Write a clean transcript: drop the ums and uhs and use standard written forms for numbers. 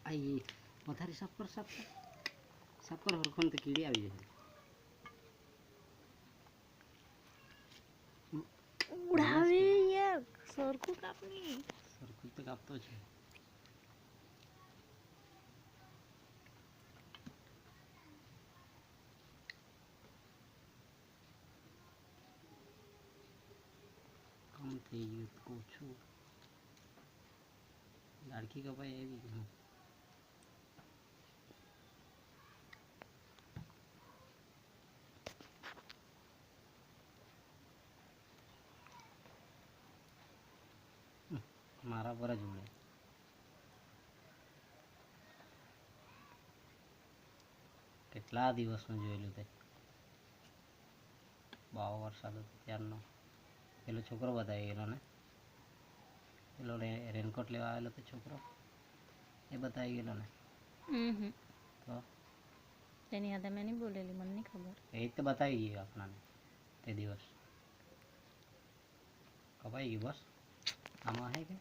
આઈ પથારી સાફ કર હરખોન તો કીડી આવી જશે. ઉડાવે યાર સરખું કાપની. સરખું તો કાપતો છે. કામ થઈ ગયું ઓછું. લાડકી કપાઈ આવી ગયું. મારા પર જ ઉડે. કેટલા દિવસનું જોયેલું તે બહુ વરસાદ હતો ત્યારનો. પેલો છોકરો બતાવી ગયેલો ને, પેલો રેનકોટ લેવા આવેલો તો છોકરો એ બતાવી ગયેલો ને. તો તેની હાથે મેં નહીં બોલેલી, મને નહીં ખબર. એ જ તો બતાવી ગયું આપણાને તે દિવસ. કપાઈ ગયું બસ આમાં હે કે